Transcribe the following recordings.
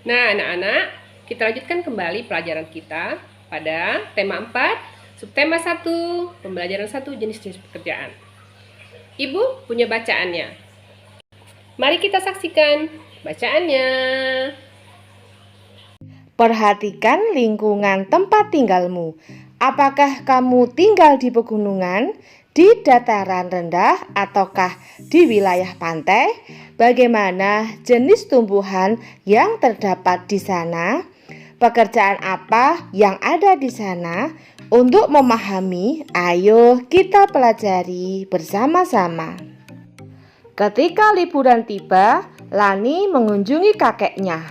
Nah, anak-anak, kita lanjutkan kembali pelajaran kita pada tema 4, subtema 1, pembelajaran 1, jenis-jenis pekerjaan. Ibu punya bacaannya. Mari kita saksikan bacaannya. Perhatikan lingkungan tempat tinggalmu. Apakah kamu tinggal di pegunungan, di dataran rendah, ataukah di wilayah pantai? Bagaimana jenis tumbuhan yang terdapat di sana? Pekerjaan apa yang ada di sana? Untuk memahami, ayo kita pelajari bersama-sama. Ketika liburan tiba, Lani mengunjungi kakeknya.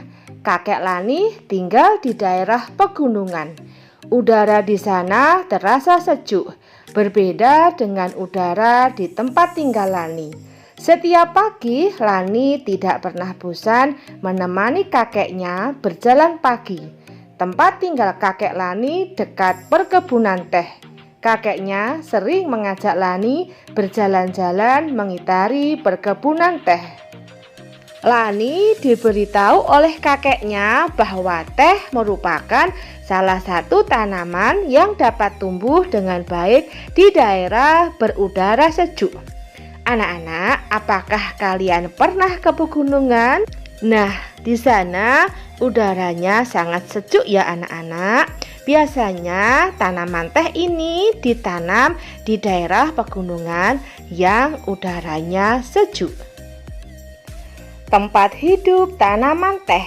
Kakek Lani tinggal di daerah pegunungan. Udara di sana terasa sejuk, berbeda dengan udara di tempat tinggal Lani. Setiap pagi, Lani tidak pernah bosan menemani kakeknya berjalan pagi. Tempat tinggal kakek Lani dekat perkebunan teh. Kakeknya sering mengajak Lani berjalan-jalan mengitari perkebunan teh. Lani diberitahu oleh kakeknya bahwa teh merupakan salah satu tanaman yang dapat tumbuh dengan baik di daerah berudara sejuk. Anak-anak, apakah kalian pernah ke pegunungan? Nah, di sana udaranya sangat sejuk ya anak-anak. Biasanya tanaman teh ini ditanam di daerah pegunungan yang udaranya sejuk. Tempat hidup tanaman teh.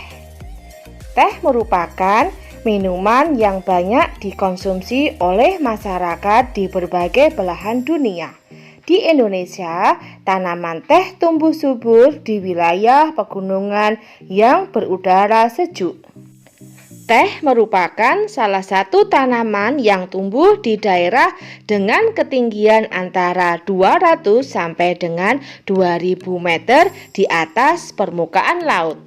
Teh merupakan minuman yang banyak dikonsumsi oleh masyarakat di berbagai belahan dunia. Di Indonesia, tanaman teh tumbuh subur di wilayah pegunungan yang berudara sejuk. Teh merupakan salah satu tanaman yang tumbuh di daerah dengan ketinggian antara 200 sampai dengan 2000 meter di atas permukaan laut.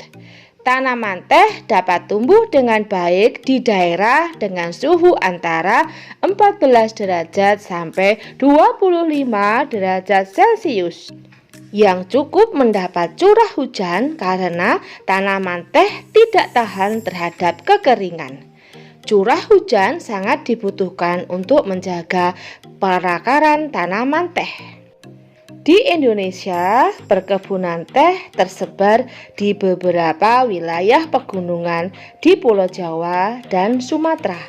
Tanaman teh dapat tumbuh dengan baik di daerah dengan suhu antara 14 derajat sampai 25 derajat Celcius. Yang cukup mendapat curah hujan karena tanaman teh tidak tahan terhadap kekeringan. Curah hujan sangat dibutuhkan untuk menjaga perakaran tanaman teh. Di Indonesia, perkebunan teh tersebar di beberapa wilayah pegunungan di Pulau Jawa dan Sumatera.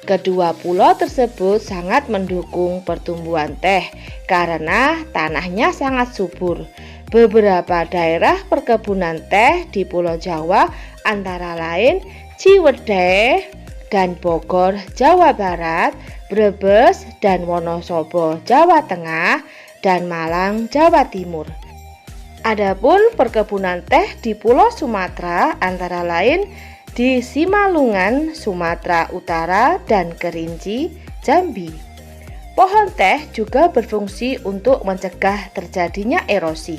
Kedua pulau tersebut sangat mendukung pertumbuhan teh karena tanahnya sangat subur. Beberapa daerah perkebunan teh di Pulau Jawa antara lain Ciwidey dan Bogor, Jawa Barat, Brebes dan Wonosobo, Jawa Tengah, dan Malang, Jawa Timur. Adapun perkebunan teh di Pulau Sumatera antara lain di Simalungun, Sumatera Utara, dan Kerinci, Jambi. Pohon teh juga berfungsi untuk mencegah terjadinya erosi.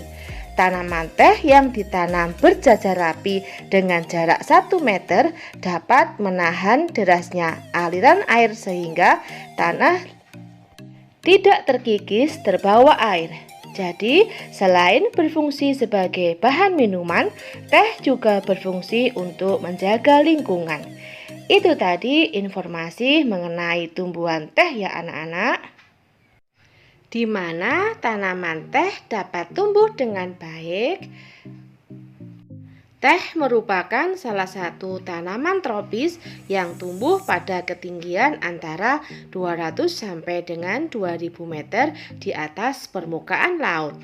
Tanaman teh yang ditanam berjajar rapi dengan jarak 1 meter dapat menahan derasnya aliran air sehingga tanah tidak terkikis terbawa air. Jadi, selain berfungsi sebagai bahan minuman, teh juga berfungsi untuk menjaga lingkungan. Itu tadi informasi mengenai tumbuhan teh ya anak-anak. Di mana tanaman teh dapat tumbuh dengan baik. Teh merupakan salah satu tanaman tropis yang tumbuh pada ketinggian antara 200 sampai dengan 2000 meter di atas permukaan laut.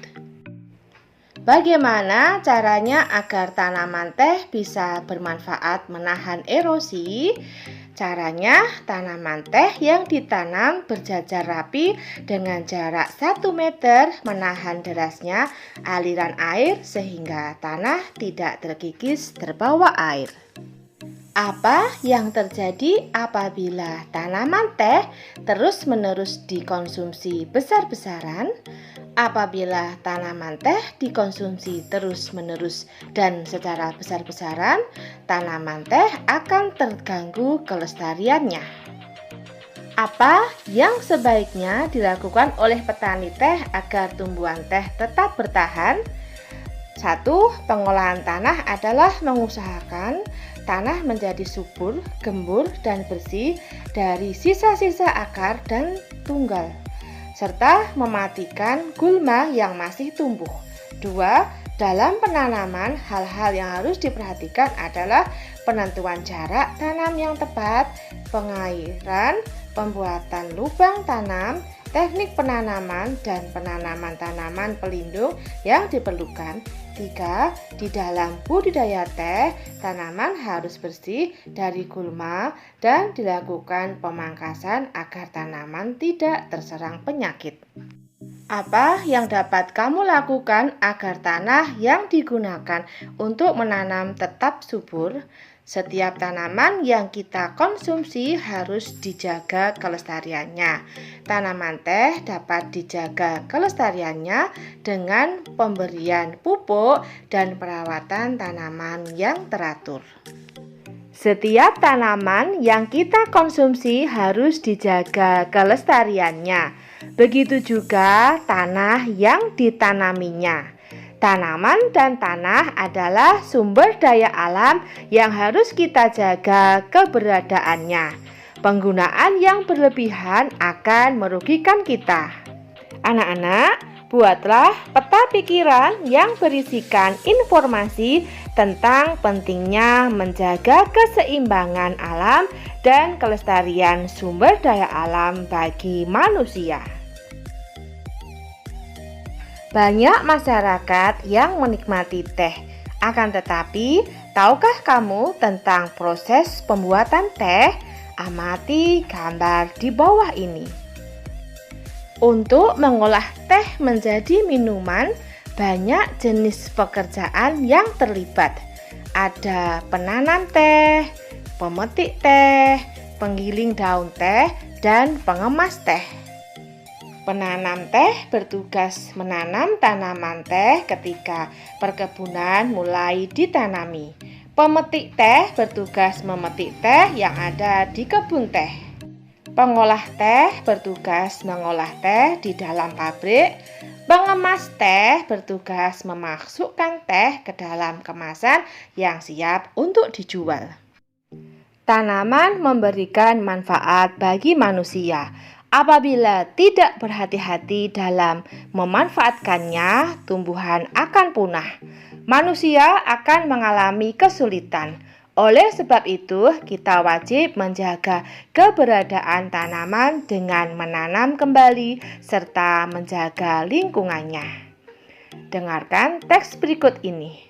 Bagaimana caranya agar tanaman teh bisa bermanfaat menahan erosi? Caranya, tanaman teh yang ditanam berjajar rapi dengan jarak 1 meter menahan derasnya aliran air sehingga tanah tidak terkikis terbawa air. Apa yang terjadi apabila tanaman teh terus-menerus dikonsumsi besar-besaran? Apabila tanaman teh dikonsumsi terus-menerus dan secara besar-besaran, tanaman teh akan terganggu kelestariannya. Apa yang sebaiknya dilakukan oleh petani teh agar tumbuhan teh tetap bertahan? 1. Pengolahan tanah adalah mengusahakan tanah menjadi subur, gembur, dan bersih dari sisa-sisa akar dan tunggal, serta mematikan gulma yang masih tumbuh. 2. Dalam penanaman, hal-hal yang harus diperhatikan adalah penentuan jarak tanam yang tepat, pengairan, pembuatan lubang tanam, teknik penanaman, dan penanaman tanaman pelindung yang diperlukan. 3. Di dalam budidaya teh, tanaman harus bersih dari gulma dan dilakukan pemangkasan agar tanaman tidak terserang penyakit. Apa yang dapat kamu lakukan agar tanah yang digunakan untuk menanam tetap subur? Setiap tanaman yang kita konsumsi harus dijaga kelestariannya. Tanaman teh dapat dijaga kelestariannya dengan pemberian pupuk dan perawatan tanaman yang teratur. Setiap tanaman yang kita konsumsi harus dijaga kelestariannya. Begitu juga tanah yang ditanaminya. Tanaman dan tanah adalah sumber daya alam yang harus kita jaga keberadaannya. Penggunaan yang berlebihan akan merugikan kita. Anak-anak, buatlah peta pikiran yang berisikan informasi tentang pentingnya menjaga keseimbangan alam dan kelestarian sumber daya alam bagi manusia. Banyak masyarakat yang menikmati teh, akan tetapi tahukah kamu tentang proses pembuatan teh? Amati gambar di bawah ini. Untuk mengolah teh menjadi minuman, banyak jenis pekerjaan yang terlibat. Ada penanam teh, pemetik teh, penggiling daun teh, dan pengemas teh. Penanam teh bertugas menanam tanaman teh ketika perkebunan mulai ditanami. Pemetik teh bertugas memetik teh yang ada di kebun teh. Pengolah teh bertugas mengolah teh di dalam pabrik. Pengemas teh bertugas memasukkan teh ke dalam kemasan yang siap untuk dijual. Tanaman memberikan manfaat bagi manusia. Apabila tidak berhati-hati dalam memanfaatkannya, tumbuhan akan punah. Manusia akan mengalami kesulitan. Oleh sebab itu, kita wajib menjaga keberadaan tanaman dengan menanam kembali serta menjaga lingkungannya. Dengarkan teks berikut ini.